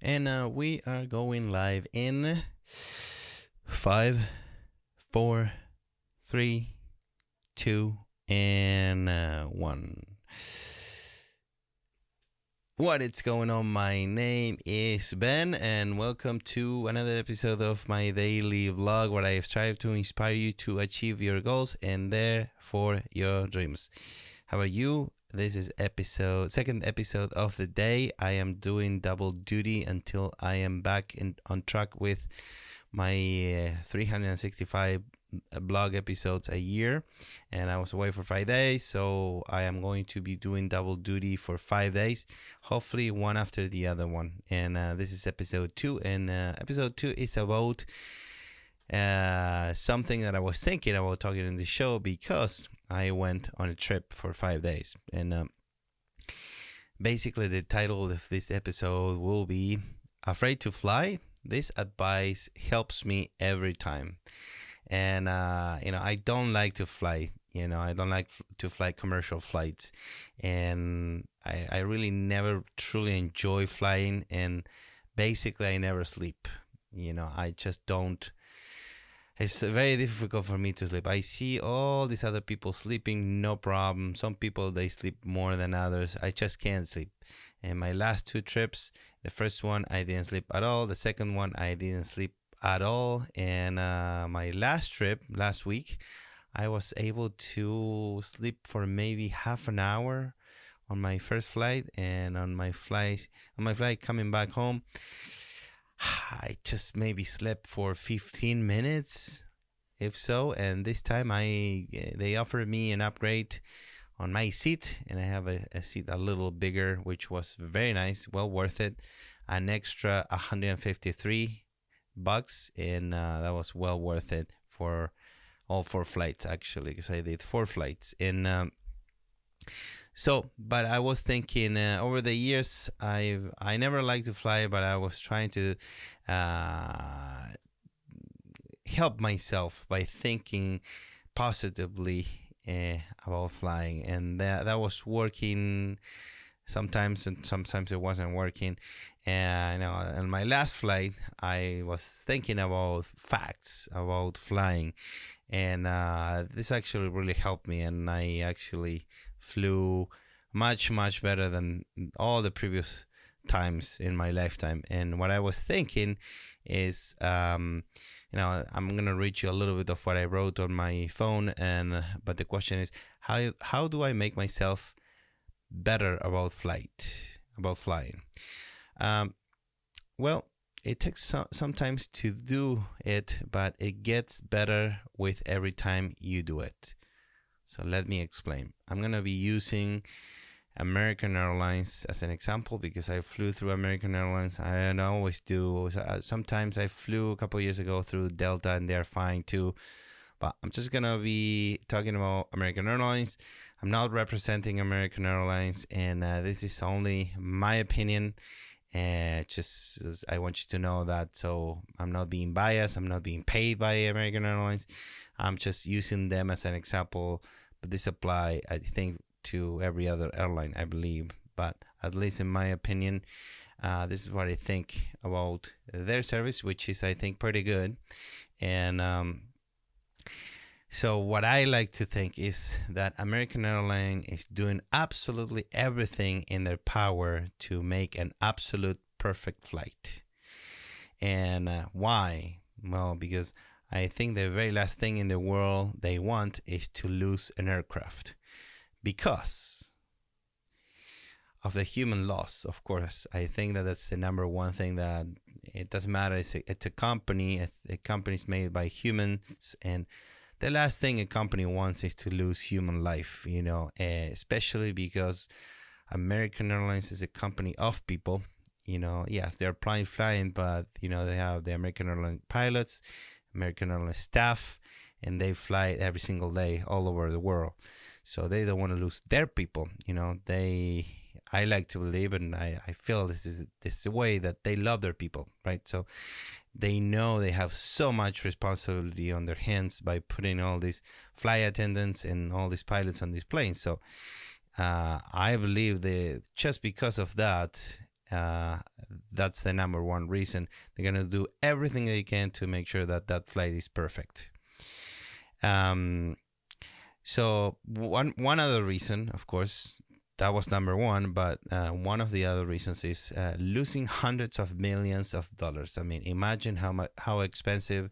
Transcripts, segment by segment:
And we are going live in 5, 4, 3, 2, and 1. What is going on? My name is Ben, and welcome to another episode of my daily vlog where I strive to inspire you to achieve your goals and therefore your dreams. How about you? This is second episode of the day. I am doing double duty until I am back on track with my 365 blog episodes a year, and I was away for 5 days, so I am going to be doing double duty for 5 days, hopefully one after the other one. And this is episode 2, and episode 2 is about something that I was thinking about talking in the show because I went on a trip for 5 days. And basically the title of this episode will be Afraid to Fly? This advice helps me every time. And I don't like to fly. I don't like to fly commercial flights, and I really never truly enjoy flying, and basically I never sleep. I just don't. It's very difficult for me to sleep. I see all these other people sleeping, no problem. Some people, they sleep more than others. I just can't sleep. And my last 2 trips, the first one I didn't sleep at all. The second one I didn't sleep at all. And my last trip last week, I was able to sleep for maybe half an hour on my first flight, and on my flight coming back home, I just maybe slept for 15 minutes, if so. And this time they offered me an upgrade on my seat, and I have a seat a little bigger, which was very nice, well worth it. An extra $153, and that was well worth it for all 4 flights, actually, because I did 4 flights. And but I was thinking, over the years, I never liked to fly, but I was trying to help myself by thinking positively about flying, and that was working sometimes, and sometimes it wasn't working. And on my last flight, I was thinking about facts about flying, and this actually really helped me, and I actually flew much better than all the previous times in my lifetime. And what I was thinking is, I'm gonna read you a little bit of what I wrote on my phone, but the question is, how do I make myself better about flying? Well, it takes sometimes to do it, but it gets better with every time you do it. So let me explain. I'm going to be using American Airlines as an example because I flew through American Airlines. I always do. Sometimes I flew a couple of years ago through Delta, and they're fine too. But I'm just going to be talking about American Airlines. I'm not representing American Airlines, and this is only my opinion. Just I want you to know that. So I'm not being biased. I'm not being paid by American Airlines. I'm just using them as an example, but this apply, I think, to every other airline, I believe. But at least in my opinion, this is what I think about their service, which is, I think, pretty good. And so what I like to think is that American Airlines is doing absolutely everything in their power to make an absolute perfect flight. And why? Well, because I think the very last thing in the world they want is to lose an aircraft, because of the human loss. Of course, I think that's the number one thing. That it doesn't matter. It's a company. A company is made by humans, and the last thing a company wants is to lose human life. Especially because American Airlines is a company of people. Yes, they're flying, but they have the American Airlines pilots, American Airlines staff, and they fly every single day all over the world. So they don't want to lose their people. I like to believe, and I feel this is the way that they love their people, right? So they know they have so much responsibility on their hands by putting all these flight attendants and all these pilots on these planes. So I believe that just because of that, that's the number one reason. They're going to do everything they can to make sure that that flight is perfect. So one other reason, of course, that was number one, but one of the other reasons is losing hundreds of millions of dollars. I mean, imagine how expensive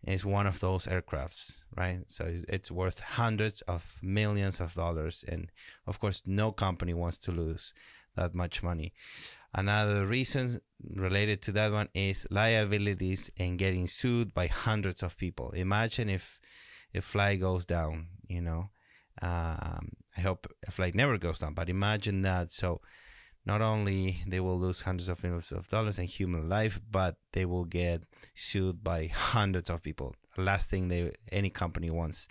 is one of those aircrafts, right? So it's worth hundreds of millions of dollars, and of course, no company wants to lose that much money. Another reason related to that one is liabilities and getting sued by hundreds of people. Imagine if a flight goes down, you know. I hope a flight never goes down, but imagine that. So not only they will lose hundreds of millions of dollars and human life, but they will get sued by hundreds of people. Last thing any company wants,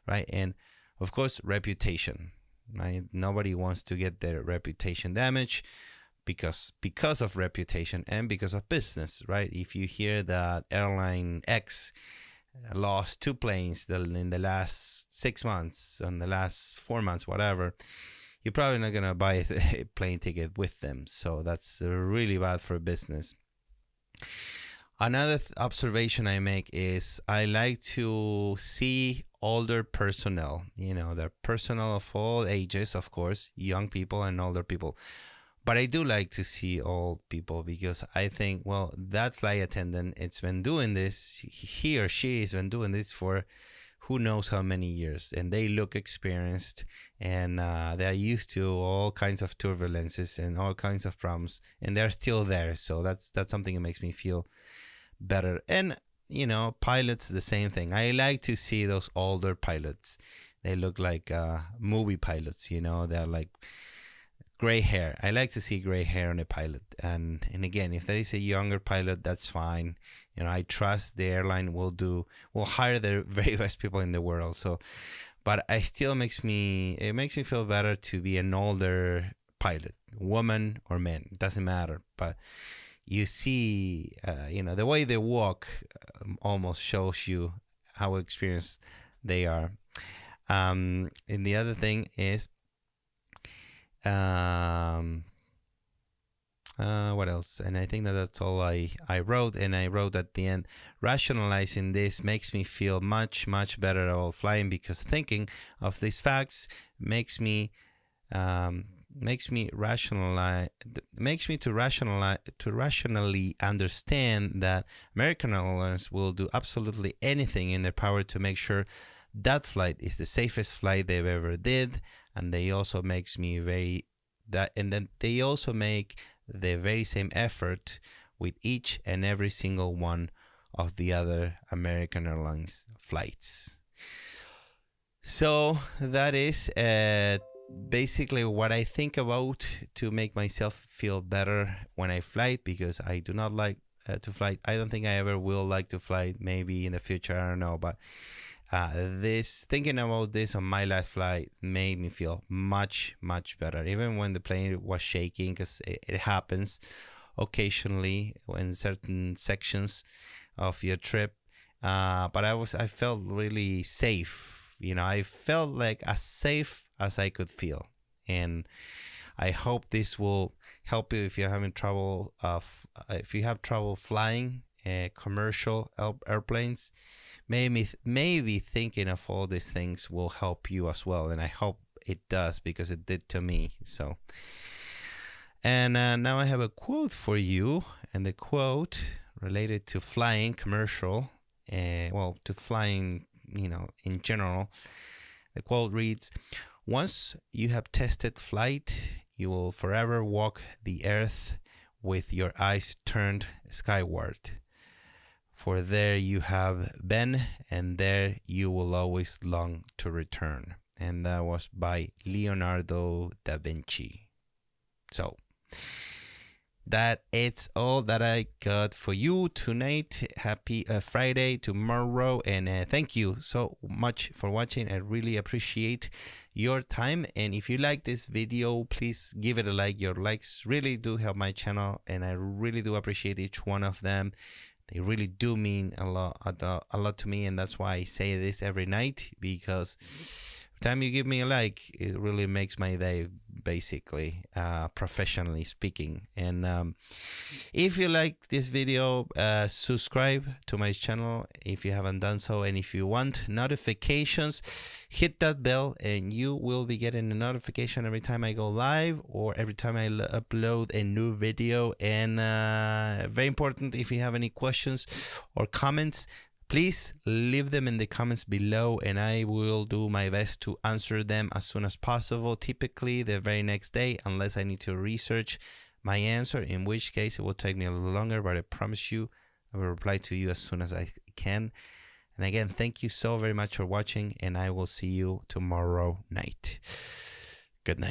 right? And of course, reputation, right? Nobody wants to get their reputation damaged because of reputation and because of business, right? If you hear that airline X lost 2 planes in the last 6 months, in the last 4 months, whatever, you're probably not going to buy a plane ticket with them. So that's really bad for business. Another observation I make is I like to see older personnel, you know, the personnel of all ages, of course, young people and older people. But I do like to see old people because I think, well, that flight attendant, it's been doing this, he or she has been doing this for who knows how many years, and they look experienced, and they're used to all kinds of turbulences and all kinds of problems, and they're still there. So that's something that makes me feel better. And, you know, pilots, the same thing. I like to see those older pilots. They look like movie pilots, you know, they're like gray hair. I like to see gray hair on a pilot. And again, if there is a younger pilot, that's fine. You know, I trust the airline will hire the very best people in the world. So, but it makes me feel better to be an older pilot, woman or man, it doesn't matter. But you see, you know, the way they walk almost shows you how experienced they are. And the other thing is, what else? And I think that's all I wrote. And I wrote at the end, rationalizing this makes me feel much, much better about flying, because thinking of these facts makes me rationally understand that American Airlines will do absolutely anything in their power to make sure that flight is the safest flight they've ever did. And they also make the very same effort with each and every single one of the other American Airlines flights. So that is basically what I think about to make myself feel better when I fly, because I do not like to fly. I don't think I ever will like to fly, maybe in the future, I don't know, but thinking about this on my last flight made me feel much, much better, even when the plane was shaking, because it happens occasionally in certain sections of your trip. But I felt really safe. You know, I felt like as safe as I could feel, and I hope this will help you if you're having trouble. If you have trouble flying commercial airplanes. Maybe thinking of all these things will help you as well, and I hope it does, because it did to me. So, and now I have a quote for you, and the quote related to flying commercial, to flying, you know, in general. The quote reads, "Once you have tested flight, you will forever walk the earth with your eyes turned skyward. For there you have been, and there you will always long to return." And that was by Leonardo da Vinci. So, that it's all that I got for you tonight. Happy Friday tomorrow, and thank you so much for watching. I really appreciate your time, and if you like this video, please give it a like. Your likes really do help my channel, and I really do appreciate each one of them. They really do mean a lot to me, and that's why I say this every night, because time you give me a like, it really makes my day, basically, professionally speaking. And if you like this video, subscribe to my channel if you haven't done so, and if you want notifications, hit that bell and you will be getting a notification every time I go live or every time I upload a new video. And very important, if you have any questions or comments, please leave them in the comments below, and I will do my best to answer them as soon as possible, typically the very next day, unless I need to research my answer, in which case it will take me a little longer, but I promise you I will reply to you as soon as I can. And again, thank you so very much for watching, and I will see you tomorrow night. Good night.